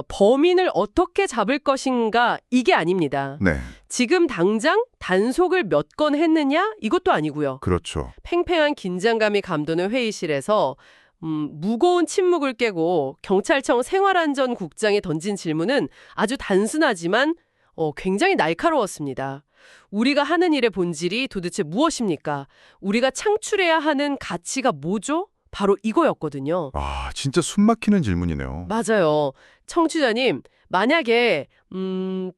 범인을 어떻게 잡을 것인가 이게 아닙니다. 네, 지금 당장 단속을 몇 건 했느냐 이것도 아니고요. 그렇죠. 팽팽한 긴장감이 감도는 회의실에서 무거운 침묵을 깨고 경찰청 생활안전국장이 던진 질문은 아주 단순하지만 굉장히 날카로웠습니다. 우리가 하는 일의 본질이 도대체 무엇입니까? 우리가 창출해야 하는 가치가 뭐죠? 바로 이거였거든요. 아, 진짜 숨막히는 질문이네요. 맞아요. 청취자님, 만약에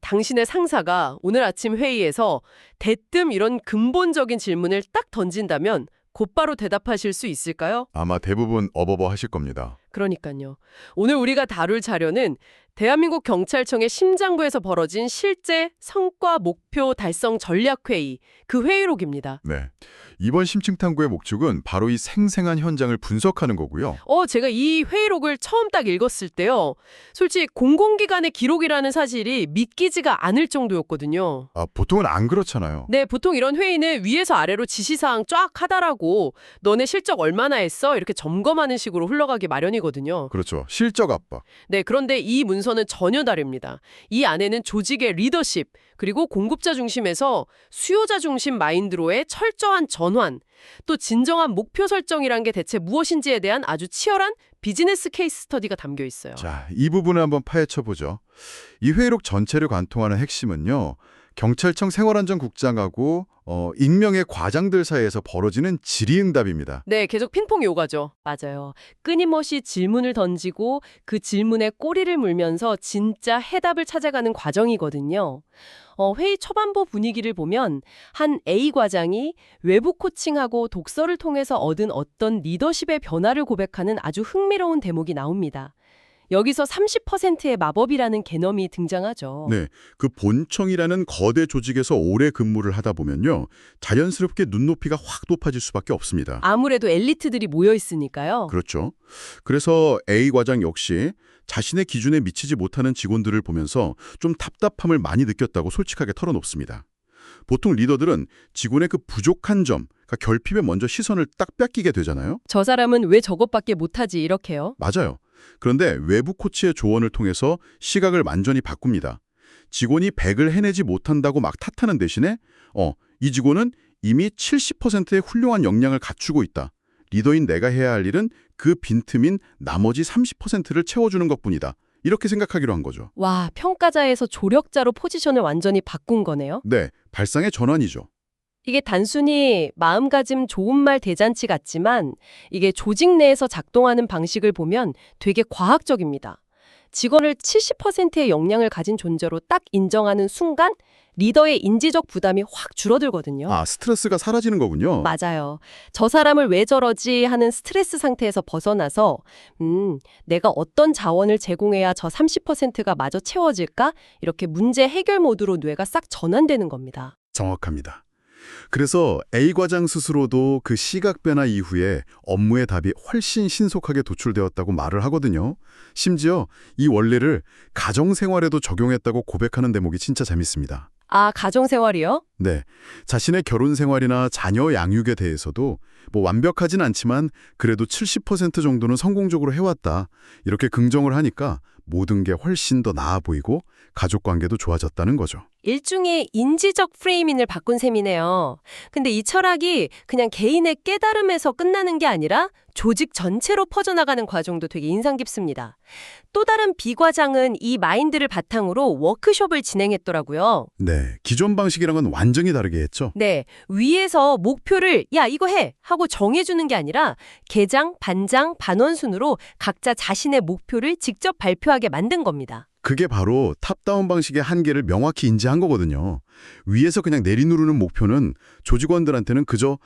당신의 상사가 오늘 아침 회의에서 대뜸 이런 근본적인 질문을 딱 던진다면 곧바로 대답하실 수 있을까요? 아마 대부분 어버버 하실 겁니다. 그러니까요. 오늘 우리가 다룰 자료는 대한민국 경찰청의 심장부에서 벌어진 실제 성과 목표 달성 전략회의, 그 회의록입니다. 네. 이번 심층 탐구의 목적은 바로 이 생생한 현장을 분석하는 거고요. 제가 이 회의록을 처음 딱 읽었을 때요. 솔직히 공공기관의 기록이라는 사실이 믿기지가 않을 정도였거든요. 아, 보통은 안 그렇잖아요. 네, 보통 이런 회의는 위에서 아래로 지시사항 쫙 하다라고 너네 실적 얼마나 했어? 이렇게 점검하는 식으로 흘러가기 마련이거든요. 그렇죠. 실적 압박. 네, 그런데 이 문서는 전혀 다릅니다. 이 안에는 조직의 리더십, 그리고 공급자 중심에서 수요자 중심 마인드로의 철저한 전환, 또 진정한 목표 설정이란 게 대체 무엇인지에 대한 아주 치열한 비즈니스 케이스 스터디가 담겨 있어요. 자, 이 부분을 한번 파헤쳐 보죠. 이 회의록 전체를 관통하는 핵심은요. 경찰청 생활안전국장하고 익명의 과장들 사이에서 벌어지는 질의응답입니다. 네, 계속 핑퐁 요가죠. 맞아요. 끊임없이 질문을 던지고 그 질문에 꼬리를 물면서 진짜 해답을 찾아가는 과정이거든요. 회의 초반부 분위기를 보면 한 A 과장이 외부 코칭하고 독서를 통해서 얻은 어떤 리더십의 변화를 고백하는 아주 흥미로운 대목이 나옵니다. 여기서 30%의 마법이라는 개념이 등장하죠. 네, 그 본청이라는 거대 조직에서 오래 근무를 하다 보면요. 자연스럽게 눈높이가 확 높아질 수밖에 없습니다. 아무래도 엘리트들이 모여 있으니까요. 그렇죠. 그래서 A 과장 역시 자신의 기준에 미치지 못하는 직원들을 보면서 좀 답답함을 많이 느꼈다고 솔직하게 털어놓습니다. 보통 리더들은 직원의 그 부족한 점, 그러니까 결핍에 먼저 시선을 딱 뺏기게 되잖아요. 저 사람은 왜 저것밖에 못하지 이렇게요? 맞아요. 그런데 외부 코치의 조언을 통해서 시각을 완전히 바꿉니다. 직원이 100을 해내지 못한다고 막 탓하는 대신에 이 직원은 이미 70%의 훌륭한 역량을 갖추고 있다. 리더인 내가 해야 할 일은 그 빈틈인 나머지 30%를 채워주는 것뿐이다. 이렇게 생각하기로 한 거죠. 와, 평가자에서 조력자로 포지션을 완전히 바꾼 거네요? 네, 발상의 전환이죠. 이게 단순히 마음가짐 좋은 말 대잔치 같지만 이게 조직 내에서 작동하는 방식을 보면 되게 과학적입니다. 직원을 70%의 역량을 가진 존재로 딱 인정하는 순간 리더의 인지적 부담이 확 줄어들거든요. 아, 스트레스가 사라지는 거군요. 맞아요. 저 사람을 왜 저러지 하는 스트레스 상태에서 벗어나서 내가 어떤 자원을 제공해야 저 30%가 마저 채워질까? 이렇게 문제 해결 모드로 뇌가 싹 전환되는 겁니다. 정확합니다. 그래서 A 과장 스스로도 그 시각 변화 이후에 업무의 답이 훨씬 신속하게 도출되었다고 말을 하거든요. 심지어 이 원리를 가정생활에도 적용했다고 고백하는 대목이 진짜 재밌습니다. 아, 가정생활이요? 네, 자신의 결혼생활이나 자녀 양육에 대해서도 완벽하진 않지만 그래도 70% 정도는 성공적으로 해왔다. 이렇게 긍정을 하니까 모든 게 훨씬 더 나아 보이고 가족관계도 좋아졌다는 거죠. 일종의 인지적 프레이밍을 바꾼 셈이네요. 근데 이 철학이 그냥 개인의 깨달음에서 끝나는 게 아니라 조직 전체로 퍼져나가는 과정도 되게 인상 깊습니다. 또 다른 B 과장은 이 마인드를 바탕으로 워크숍을 진행했더라고요. 네, 기존 방식이랑은 완전히 다르게 했죠. 네, 위에서 목표를 야 이거 해 하고 정해주는 게 아니라 계장, 반장, 반원 순으로 각자 자신의 목표를 직접 발표하게 만든 겁니다. 그게 바로 탑다운 방식의 한계를 명확히 인지한 거거든요. 위에서 그냥 내리누르는 목표는 조직원들한테는 그저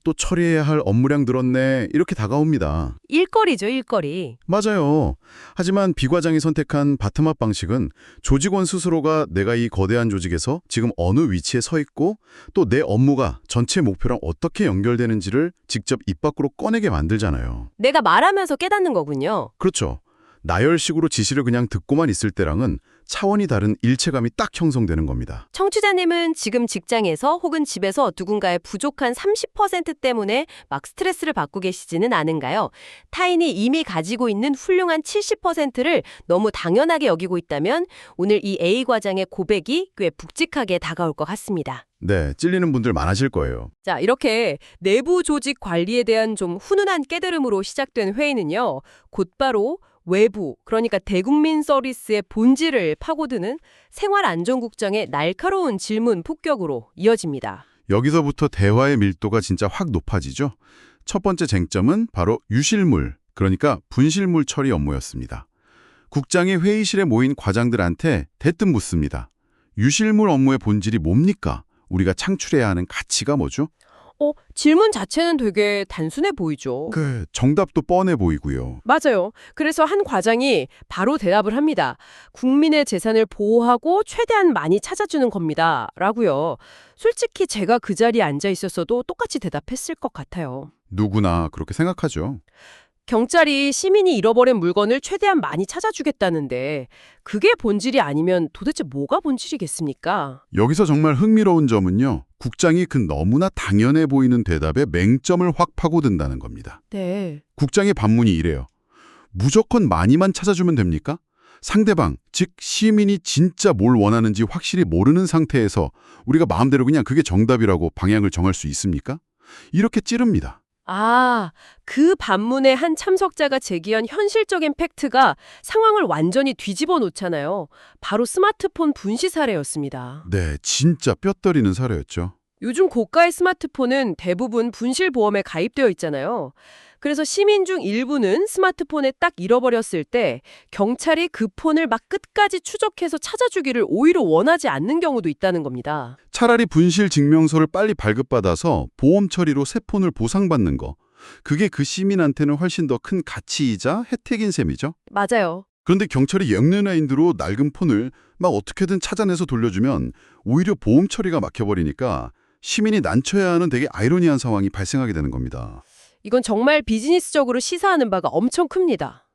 또 처리해야 할 업무량 늘었네 이렇게 다가옵니다. 일거리죠, 일거리. 맞아요. 하지만 B 과장이 선택한 바텀업 방식은 조직원 스스로가 내가 이 거대한 조직에서 지금 어느 위치에 서 있고 또 내 업무가 전체 목표랑 어떻게 연결되는지를 직접 입 밖으로 꺼내게 만들잖아요. 내가 말하면서 깨닫는 거군요. 그렇죠. 나열식으로 지시를 그냥 듣고만 있을 때랑은 차원이 다른 일체감이 딱 형성되는 겁니다. 청취자님은 지금 직장에서 혹은 집에서 누군가의 부족한 30% 때문에 막 스트레스를 받고 계시지는 않은가요? 타인이 이미 가지고 있는 훌륭한 70%를 너무 당연하게 여기고 있다면 오늘 이 A 과장의 고백이 꽤 묵직하게 다가올 것 같습니다. 네, 찔리는 분들 많으실 거예요. 자, 이렇게 내부 조직 관리에 대한 좀 훈훈한 깨달음으로 시작된 회의는요, 곧바로 외부, 그러니까 대국민 서비스의 본질을 파고드는 생활안전국장의 날카로운 질문 폭격으로 이어집니다. 여기서부터 대화의 밀도가 진짜 확 높아지죠. 첫 번째 쟁점은 바로 유실물, 그러니까 분실물 처리 업무였습니다. 국장이 회의실에 모인 과장들한테 대뜸 묻습니다. 유실물 업무의 본질이 뭡니까? 우리가 창출해야 하는 가치가 뭐죠? 질문 자체는 되게 단순해 보이죠. 정답도 뻔해 보이고요. 맞아요. 그래서 한 과장이 바로 대답을 합니다. 국민의 재산을 보호하고 최대한 많이 찾아주는 겁니다. 라고요. 솔직히 제가 그 자리에 앉아 있었어도 똑같이 대답했을 것 같아요. 누구나 그렇게 생각하죠. 경찰이 시민이 잃어버린 물건을 최대한 많이 찾아주겠다는데 그게 본질이 아니면 도대체 뭐가 본질이겠습니까? 여기서 정말 흥미로운 점은요. 국장이 그 너무나 당연해 보이는 대답에 맹점을 확 파고든다는 겁니다. 네. 국장의 반문이 이래요. 무조건 많이만 찾아주면 됩니까? 상대방, 즉 시민이 진짜 뭘 원하는지 확실히 모르는 상태에서 우리가 마음대로 그냥 그게 정답이라고 방향을 정할 수 있습니까? 이렇게 찌릅니다. 그 반문의 한 참석자가 제기한 현실적인 팩트가 상황을 완전히 뒤집어 놓잖아요. 바로 스마트폰 분시 사례였습니다. 네, 진짜 뼈 때리는 사례였죠. 요즘 고가의 스마트폰은 대부분 분실보험에 가입되어 있잖아요. 그래서 시민 중 일부는 스마트폰에 딱 잃어버렸을 때 경찰이 그 폰을 막 끝까지 추적해서 찾아주기를 오히려 원하지 않는 경우도 있다는 겁니다. 차라리 분실 증명서를 빨리 발급받아서 보험 처리로 새 폰을 보상받는 거. 그게 그 시민한테는 훨씬 더 큰 가치이자 혜택인 셈이죠. 맞아요. 그런데 경찰이 영년화인으로 낡은 폰을 막 어떻게든 찾아내서 돌려주면 오히려 보험 처리가 막혀버리니까 시민이 난처해야 하는 되게 아이러니한 상황이 발생하게 되는 겁니다. 이건 정말 비즈니스적으로 시사하는 바가 엄청 큽니다.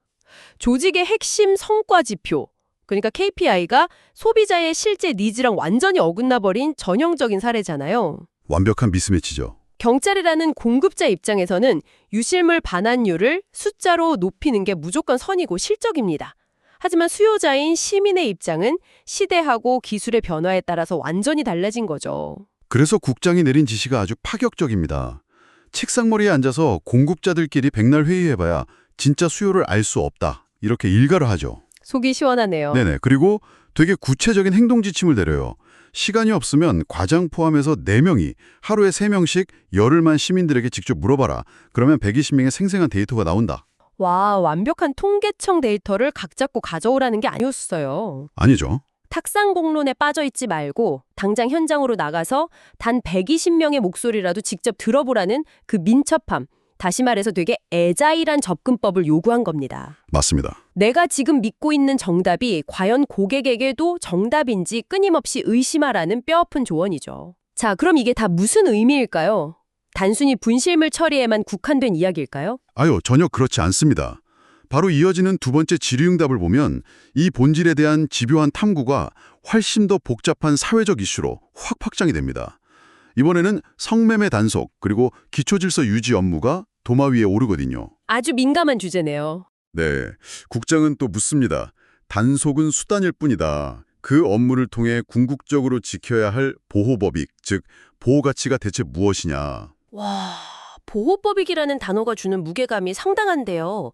조직의 핵심 성과 지표, 그러니까 KPI가 소비자의 실제 니즈랑 완전히 어긋나 버린 전형적인 사례잖아요. 완벽한 미스매치죠. 경찰이라는 공급자 입장에서는 유실물 반환율을 숫자로 높이는 게 무조건 선이고 실적입니다. 하지만 수요자인 시민의 입장은 시대하고 기술의 변화에 따라서 완전히 달라진 거죠. 그래서 국장이 내린 지시가 아주 파격적입니다. 책상머리에 앉아서 공급자들끼리 백날 회의해봐야 진짜 수요를 알 수 없다. 이렇게 일가를 하죠. 속이 시원하네요. 네네. 그리고 되게 구체적인 행동 지침을 내려요. 시간이 없으면 과장 포함해서 4명이 하루에 3명씩 열흘만 시민들에게 직접 물어봐라. 그러면 120명의 생생한 데이터가 나온다. 와, 완벽한 통계청 데이터를 각 잡고 가져오라는 게 아니었어요. 아니죠. 탁상공론에 빠져있지 말고 당장 현장으로 나가서 단 120명의 목소리라도 직접 들어보라는 그 민첩함, 다시 말해서 되게 애자일한 접근법을 요구한 겁니다. 맞습니다. 내가 지금 믿고 있는 정답이 과연 고객에게도 정답인지 끊임없이 의심하라는 뼈아픈 조언이죠. 자, 그럼 이게 다 무슨 의미일까요? 단순히 분실물 처리에만 국한된 이야기일까요? 전혀 그렇지 않습니다. 바로 이어지는 두 번째 질의응답을 보면 이 본질에 대한 집요한 탐구가 훨씬 더 복잡한 사회적 이슈로 확 확장이 됩니다. 이번에는 성매매 단속 그리고 기초질서 유지 업무가 도마 위에 오르거든요. 아주 민감한 주제네요. 네, 국장은 또 묻습니다. 단속은 수단일 뿐이다. 그 업무를 통해 궁극적으로 지켜야 할 보호법익, 즉 보호가치가 대체 무엇이냐. 와, 보호법익이라는 단어가 주는 무게감이 상당한데요.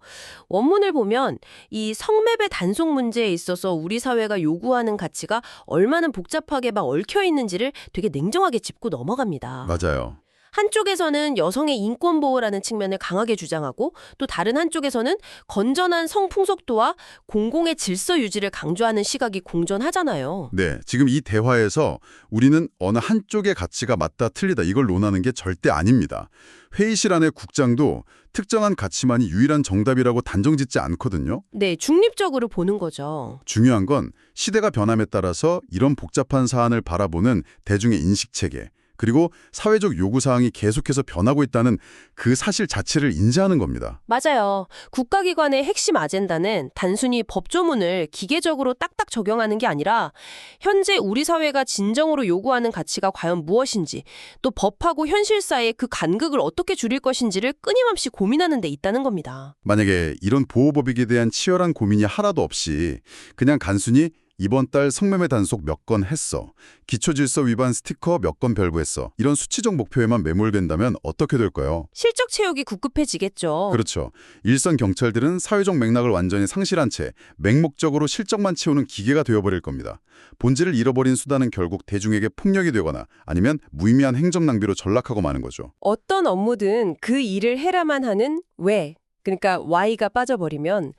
원문을 보면 이 성매매 단속 문제에 있어서 우리 사회가 요구하는 가치가 얼마나 복잡하게 막 얽혀 있는지를 되게 냉정하게 짚고 넘어갑니다. 맞아요. 한쪽에서는 여성의 인권 보호라는 측면을 강하게 주장하고 또 다른 한쪽에서는 건전한 성풍속도와 공공의 질서 유지를 강조하는 시각이 공존하잖아요. 네, 지금 이 대화에서 우리는 어느 한쪽의 가치가 맞다 틀리다 이걸 논하는 게 절대 아닙니다. 회의실 안의 국장도 특정한 가치만이 유일한 정답이라고 단정짓지 않거든요. 네, 중립적으로 보는 거죠. 중요한 건 시대가 변함에 따라서 이런 복잡한 사안을 바라보는 대중의 인식체계, 그리고 사회적 요구사항이 계속해서 변하고 있다는 그 사실 자체를 인지하는 겁니다. 맞아요. 국가기관의 핵심 아젠다는 단순히 법조문을 기계적으로 딱딱 적용하는 게 아니라 현재 우리 사회가 진정으로 요구하는 가치가 과연 무엇인지, 또 법하고 현실 사이의 그 간극을 어떻게 줄일 것인지를 끊임없이 고민하는 데 있다는 겁니다. 만약에 이런 보호법익에 대한 치열한 고민이 하나도 없이 그냥 단순히 이번 달 성매매 단속 몇 건 했어, 기초질서 위반 스티커 몇 건 별부했어, 이런 수치적 목표에만 매몰된다면 어떻게 될까요? 실적 채우기 급급해지겠죠. 그렇죠. 일선 경찰들은 사회적 맥락을 완전히 상실한 채 맹목적으로 실적만 채우는 기계가 되어버릴 겁니다. 본질을 잃어버린 수단은 결국 대중에게 폭력이 되거나 아니면 무의미한 행정 낭비로 전락하고 마는 거죠. 어떤 업무든 그 일을 해라만 하는 왜, 그러니까 why가 빠져버리면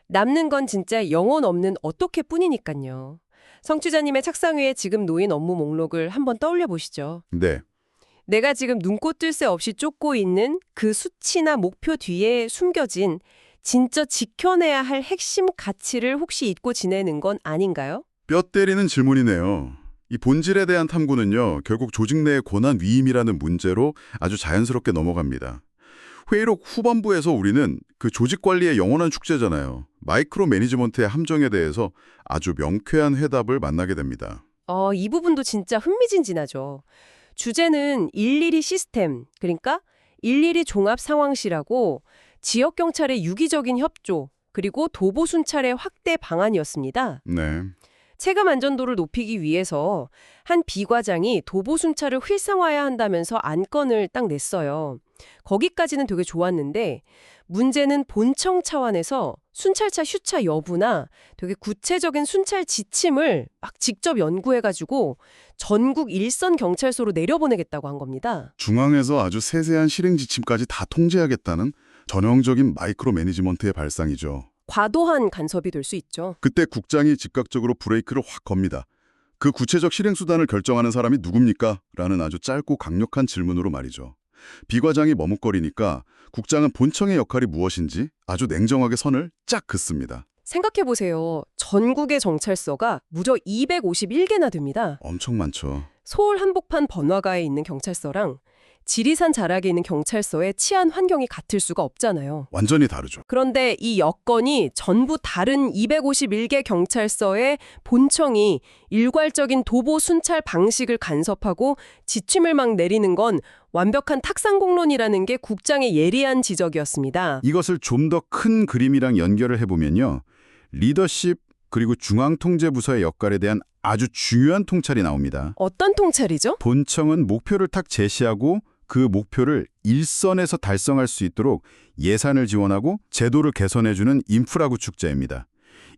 남는 건 진짜 영혼 없는 어떻게 뿐이니까요. 성취자님의 책상 위에 지금 놓인 업무 목록을 한번 떠올려 보시죠. 네. 내가 지금 눈꽃 뜰 새 없이 쫓고 있는 그 수치나 목표 뒤에 숨겨진 진짜 지켜내야 할 핵심 가치를 혹시 잊고 지내는 건 아닌가요? 뼈 때리는 질문이네요. 이 본질에 대한 탐구는요, 결국 조직 내의 권한 위임이라는 문제로 아주 자연스럽게 넘어갑니다. 회의록 후반부에서 우리는 그 조직 관리의 영원한 축제잖아요. 마이크로 매니지먼트의 함정에 대해서 아주 명쾌한 해답을 만나게 됩니다. 이 부분도 진짜 흥미진진하죠. 주제는 일일이 시스템, 그러니까 일일이 종합 상황실하고 지역경찰의 유기적인 협조, 그리고 도보 순찰의 확대 방안이었습니다. 네. 체감 안전도를 높이기 위해서 한 비과장이 도보 순찰을 활성화해야 한다면서 안건을 딱 냈어요. 거기까지는 되게 좋았는데 문제는 본청 차원에서 순찰차 휴차 여부나 되게 구체적인 순찰 지침을 막 직접 연구해가지고 전국 일선 경찰서로 내려보내겠다고 한 겁니다. 중앙에서 아주 세세한 실행 지침까지 다 통제하겠다는 전형적인 마이크로 매니지먼트의 발상이죠. 과도한 간섭이 될 수 있죠. 그때 국장이 즉각적으로 브레이크를 확 겁니다. 그 구체적 실행 수단을 결정하는 사람이 누굽니까? 라는 아주 짧고 강력한 질문으로 말이죠. 비과장이 머뭇거리니까 국장은 본청의 역할이 무엇인지 아주 냉정하게 선을 쫙 긋습니다. 생각해보세요. 전국의 경찰서가 무려 251개나 됩니다. 엄청 많죠. 서울 한복판 번화가에 있는 경찰서랑 지리산 자락에 있는 경찰서의 치안 환경이 같을 수가 없잖아요. 완전히 다르죠. 그런데 이 여건이 전부 다른 251개 경찰서의 본청이 일괄적인 도보 순찰 방식을 간섭하고 지침을 막 내리는 건 완벽한 탁상공론이라는 게 국장의 예리한 지적이었습니다. 이것을 좀 더 큰 그림이랑 연결을 해보면요. 리더십 그리고 중앙통제부서의 역할에 대한 아주 중요한 통찰이 나옵니다. 어떤 통찰이죠? 본청은 목표를 딱 제시하고 그 목표를 일선에서 달성할 수 있도록 예산을 지원하고 제도를 개선해주는 인프라 구축자입니다.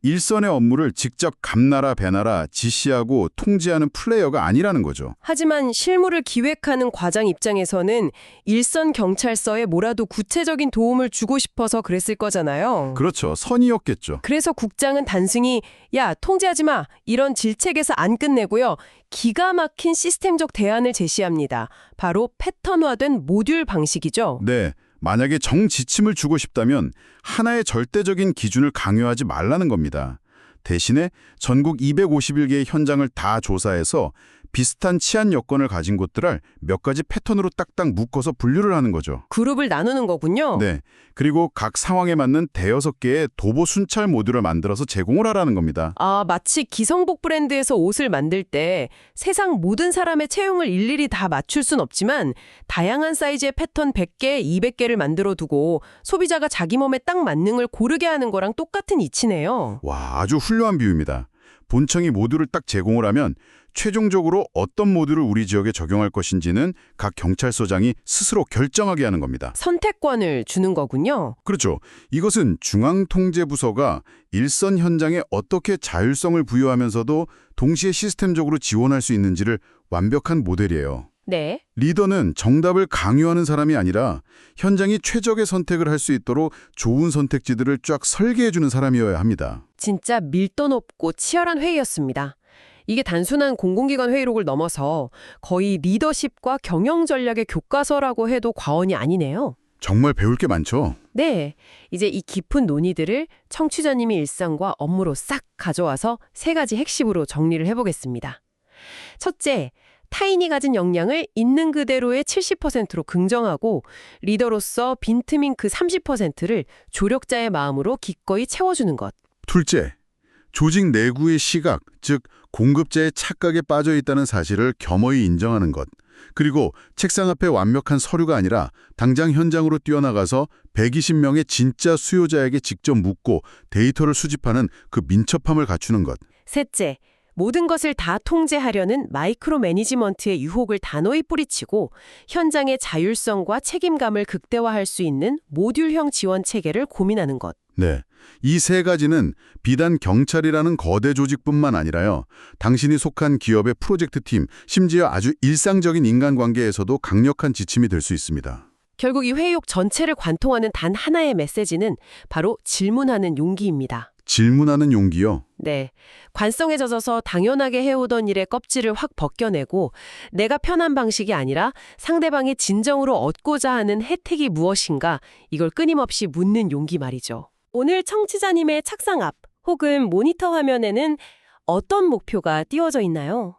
일선의 업무를 직접 감나라 배나라 지시하고 통제하는 플레이어가 아니라는 거죠. 하지만 실무를 기획하는 과장 입장에서는 일선 경찰서에 뭐라도 구체적인 도움을 주고 싶어서 그랬을 거잖아요. 그렇죠. 선의였겠죠. 그래서 국장은 단순히 야, 통제하지 마 이런 질책에서 안 끝내고요. 기가 막힌 시스템적 대안을 제시합니다. 바로 패턴화된 모듈 방식이죠. 네. 만약에 정지침을 주고 싶다면 하나의 절대적인 기준을 강요하지 말라는 겁니다. 대신에 전국 251개의 현장을 다 조사해서 비슷한 치안 여건을 가진 곳들을 몇 가지 패턴으로 딱딱 묶어서 분류를 하는 거죠. 그룹을 나누는 거군요. 네. 그리고 각 상황에 맞는 대여섯 개의 도보 순찰 모듈을 만들어서 제공을 하라는 겁니다. 마치 기성복 브랜드에서 옷을 만들 때 세상 모든 사람의 체형을 일일이 다 맞출 순 없지만 다양한 사이즈의 패턴 100개, 200개를 만들어 두고 소비자가 자기 몸에 딱 맞는 걸 고르게 하는 거랑 똑같은 이치네요. 와, 아주 훌륭한 비유입니다. 본청이 모듈을 딱 제공을 하면 최종적으로 어떤 모듈을 우리 지역에 적용할 것인지는 각 경찰서장이 스스로 결정하게 하는 겁니다. 선택권을 주는 거군요. 그렇죠. 이것은 중앙통제부서가 일선 현장에 어떻게 자율성을 부여하면서도 동시에 시스템적으로 지원할 수 있는지를 완벽한 모델이에요. 네. 리더는 정답을 강요하는 사람이 아니라 현장이 최적의 선택을 할 수 있도록 좋은 선택지들을 쫙 설계해주는 사람이어야 합니다. 진짜 밀도 높고 치열한 회의였습니다. 이게 단순한 공공기관 회의록을 넘어서 거의 리더십과 경영 전략의 교과서라고 해도 과언이 아니네요. 정말 배울 게 많죠? 네, 이제 이 깊은 논의들을 청취자님의 일상과 업무로 싹 가져와서 세 가지 핵심으로 정리를 해보겠습니다. 첫째, 타인이 가진 역량을 있는 그대로의 70%로 긍정하고 리더로서 빈틈인 그 30%를 조력자의 마음으로 기꺼이 채워주는 것. 둘째, 조직 내부의 시각, 즉 공급자의 착각에 빠져 있다는 사실을 겸허히 인정하는 것. 그리고 책상 앞에 완벽한 서류가 아니라 당장 현장으로 뛰어나가서 120명의 진짜 수요자에게 직접 묻고 데이터를 수집하는 그 민첩함을 갖추는 것. 셋째, 모든 것을 다 통제하려는 마이크로 매니지먼트의 유혹을 단호히 뿌리치고 현장의 자율성과 책임감을 극대화할 수 있는 모듈형 지원 체계를 고민하는 것. 네. 이 세 가지는 비단 경찰이라는 거대 조직뿐만 아니라요. 당신이 속한 기업의 프로젝트 팀, 심지어 아주 일상적인 인간관계에서도 강력한 지침이 될 수 있습니다. 결국 이 회의록 전체를 관통하는 단 하나의 메시지는 바로 질문하는 용기입니다. 질문하는 용기요. 네. 관성에 젖어서 당연하게 해오던 일의 껍질을 확 벗겨내고 내가 편한 방식이 아니라 상대방이 진정으로 얻고자 하는 혜택이 무엇인가 이걸 끊임없이 묻는 용기 말이죠. 오늘 청취자님의 책상 앞 혹은 모니터 화면에는 어떤 목표가 띄워져 있나요?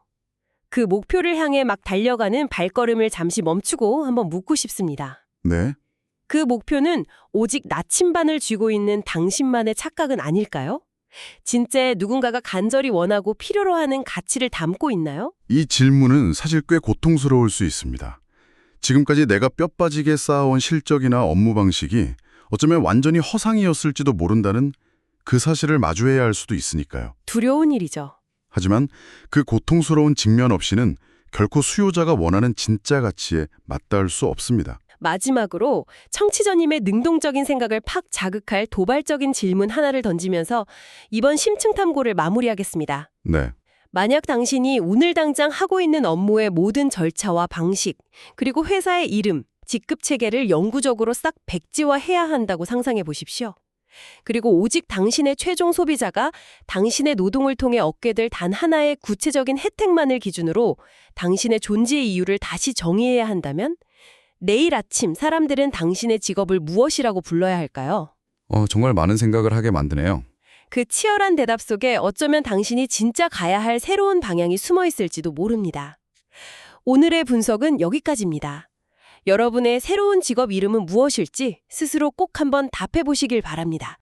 그 목표를 향해 막 달려가는 발걸음을 잠시 멈추고 한번 묻고 싶습니다. 네. 그 목표는 오직 나침반을 쥐고 있는 당신만의 착각은 아닐까요? 진짜 누군가가 간절히 원하고 필요로 하는 가치를 담고 있나요? 이 질문은 사실 꽤 고통스러울 수 있습니다. 지금까지 내가 뼈 빠지게 쌓아온 실적이나 업무 방식이 어쩌면 완전히 허상이었을지도 모른다는 그 사실을 마주해야 할 수도 있으니까요. 두려운 일이죠. 하지만 그 고통스러운 직면 없이는 결코 수요자가 원하는 진짜 가치에 맞닿을 수 없습니다. 마지막으로 청취자님의 능동적인 생각을 팍 자극할 도발적인 질문 하나를 던지면서 이번 심층 탐구를 마무리하겠습니다. 네. 만약 당신이 오늘 당장 하고 있는 업무의 모든 절차와 방식, 그리고 회사의 이름, 직급 체계를 영구적으로 싹 백지화해야 한다고 상상해 보십시오. 그리고 오직 당신의 최종 소비자가 당신의 노동을 통해 얻게 될 단 하나의 구체적인 혜택만을 기준으로 당신의 존재의 이유를 다시 정의해야 한다면 내일 아침 사람들은 당신의 직업을 무엇이라고 불러야 할까요? 정말 많은 생각을 하게 만드네요. 그 치열한 대답 속에 어쩌면 당신이 진짜 가야 할 새로운 방향이 숨어 있을지도 모릅니다. 오늘의 분석은 여기까지입니다. 여러분의 새로운 직업 이름은 무엇일지 스스로 꼭 한번 답해 보시길 바랍니다.